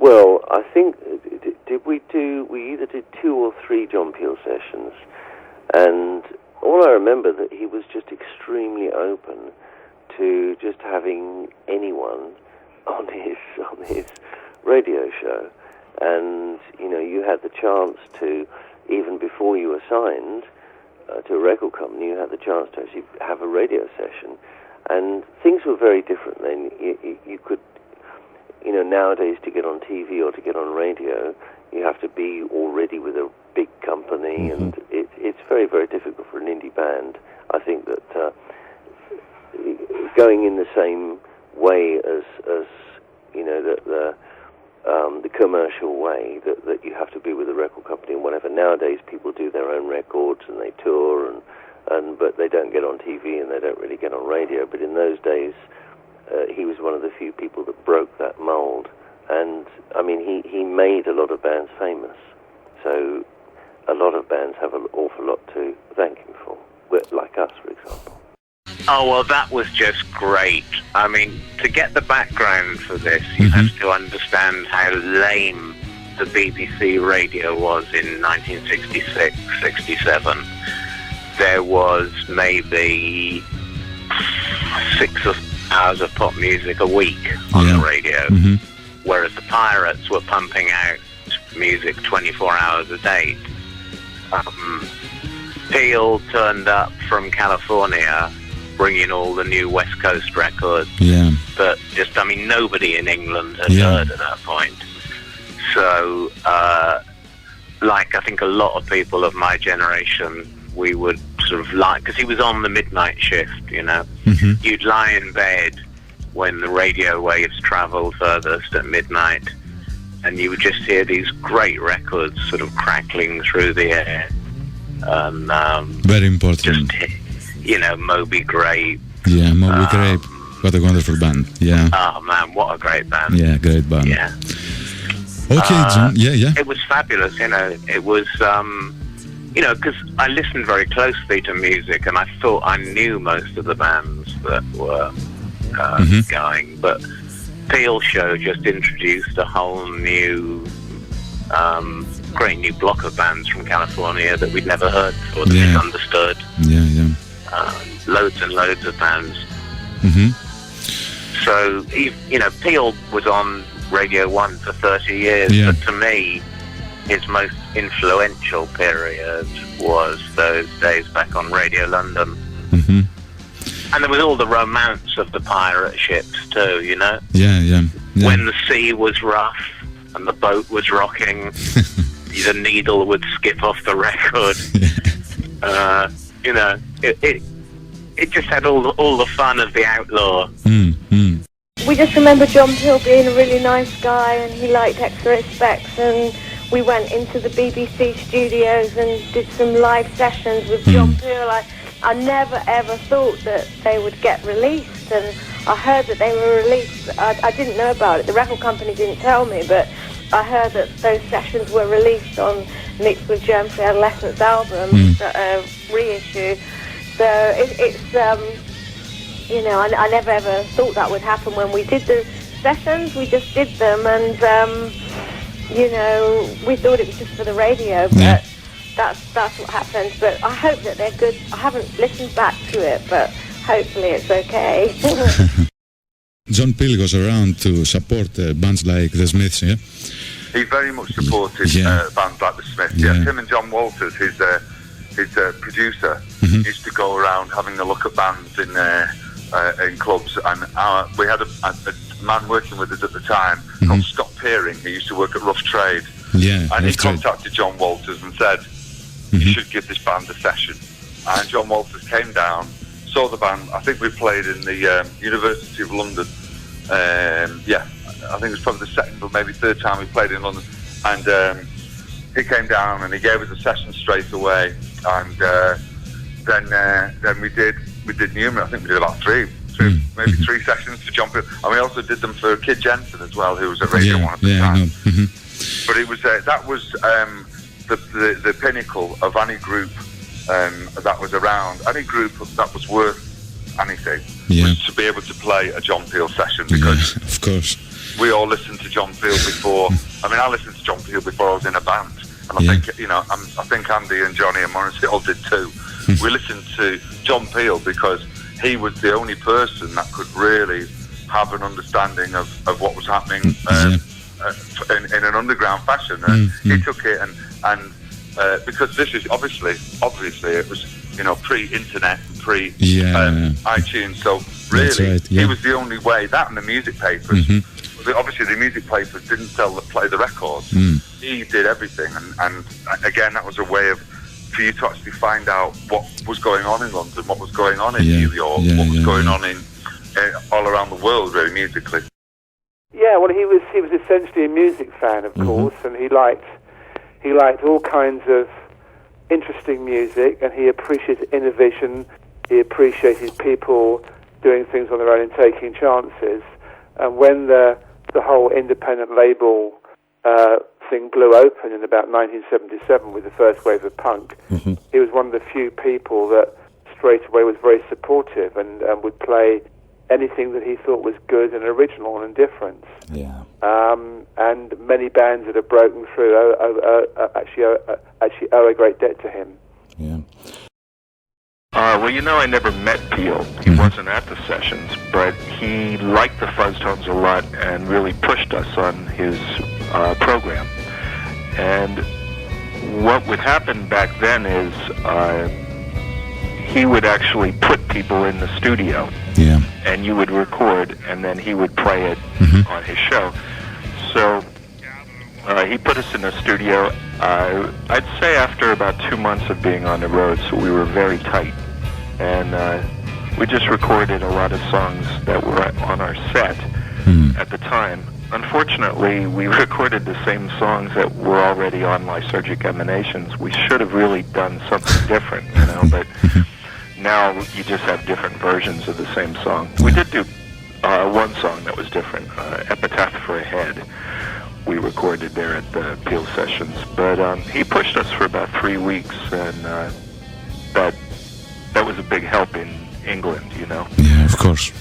Well, I think, we either did 2 or 3 John Peel sessions, and all I remember that he was just extremely open to just having anyone on his radio show. And, you know, you had the chance to, even before you were signed to a record company, you had the chance to actually have a radio session. And things were very different then. You could, you know, nowadays to get on TV or to get on radio, you have to be already with a big company, and it's very, very difficult for an indie band. I think that going in the same way as you know, the commercial way that you have to be with a record company and whatever. Nowadays, people do their own records and they tour, and but they don't get on TV and they don't really get on radio. But in those days, he was one of the few people that broke that mold. And, I mean, he made a lot of bands famous. So a lot of bands have an awful lot to thank him for, like us, for example. Oh, well, that was just great. I mean, to get the background for this, you have to understand how lame the BBC radio was in 1966, 67. There was maybe 6 hours of pop music a week on the radio, whereas the Pirates were pumping out music 24 hours a day. Peel turned up from California bringing all the new West Coast records, but just, I mean, nobody in England had heard at that point. So, like, I think a lot of people of my generation, we would sort of like, because he was on the midnight shift, you know. You'd lie in bed when the radio waves travelled furthest at midnight, and you would just hear these great records sort of crackling through the air. And, very important. Just, you know, Moby Grape. Yeah, Moby Grape. What a wonderful band. Yeah. Oh, man, what a great band. Yeah, great band. Yeah. Okay, John. Yeah. It was fabulous, you know. It was, you know, because I listened very closely to music, and I thought I knew most of the bands that were going, but Peel Show just introduced a whole new, great new block of bands from California that we'd never heard before, that misunderstood. Yeah. Loads and loads of bands. So, you know, Peel was on Radio 1 for 30 years, but to me, his most influential period was those days back on Radio London. And there was all the romance of the pirate ships too, you know? Yeah. When the sea was rough and the boat was rocking, the needle would skip off the record. You know, it just had all the fun of the outlaw. We just remember John Peel being a really nice guy, and he liked X-Ray SPEX, and we went into the BBC studios and did some live sessions with John Peel. I never ever thought that they would get released, and I heard that they were released. I didn't know about it. The record company didn't tell me, but I heard that those sessions were released on Mixed with Germ Free Adolescence album, reissue. So it's, you know, I never ever thought that would happen when we did the sessions. We just did them, and, you know, we thought it was just for the radio, but that's what happened. But I hope that they're good. I haven't listened back to it, but hopefully it's okay. John Peel goes around to support bands like the Smiths, yeah? He very much supported bands like the Smiths. Him and John Walters, his producer, used to go around having a look at bands in clubs, and we had a man working with us at the time called Scott Peering, who used to work at Rough Trade, and he contacted John Walters and said, you should give this band a session. And John Walters came down, saw the band. I think we played in the University of London. I think it was probably the second or maybe third time we played in London, and he came down and he gave us a session straight away, and then we did numerous. I think we did about maybe three sessions for John Peel, and we also did them for Kid Jensen as well, who was at Radio 1 at the time. But it was that was the pinnacle of any group that was around, any group that was worth anything, was to be able to play a John Peel session, because of course we all listened to John Peel before. I mean, I listened to John Peel before I was in a band, and I think, you know, I think Andy and Johnny and Morrissey all did too. We listened to John Peel because he was the only person that could really have an understanding of what was happening in an underground fashion. And he took it and because this is obviously it was, you know, pre-internet, iTunes, so really he was the only way. That and the music papers. Obviously the music papers didn't play the records. He did everything, and again, that was a way for you to actually find out what was going on in London, what was going on in New York, what was going on in all around the world, really, musically. Yeah, well, he was essentially a music fan, of course, and he liked all kinds of interesting music, and he appreciated innovation. He appreciated people doing things on their own and taking chances. And when the whole independent label thing blew open in about 1977 with the first wave of punk, he was one of the few people that straight away was very supportive and would play anything that he thought was good and original and different. And many bands that have broken through actually owe a great debt to him. Well, you know, I never met Peel. He wasn't at the sessions, but he liked the FUZZTONES a lot and really pushed us on his program. And what would happen back then is he would actually put people in the studio, and you would record, and then he would play it on his show. So he put us in the studio, I'd say after about 2 months of being on the road, so we were very tight. And we just recorded a lot of songs that were on our set at the time. Unfortunately, we recorded the same songs that were already on Lysergic Emanations. We should have really done something different, you know, but now you just have different versions of the same song. We did do one song that was different, Epitaph for a Head. We recorded there at the Peel sessions, but he pushed us for about 3 weeks, and that was a big help in England, you know. Yeah, of course.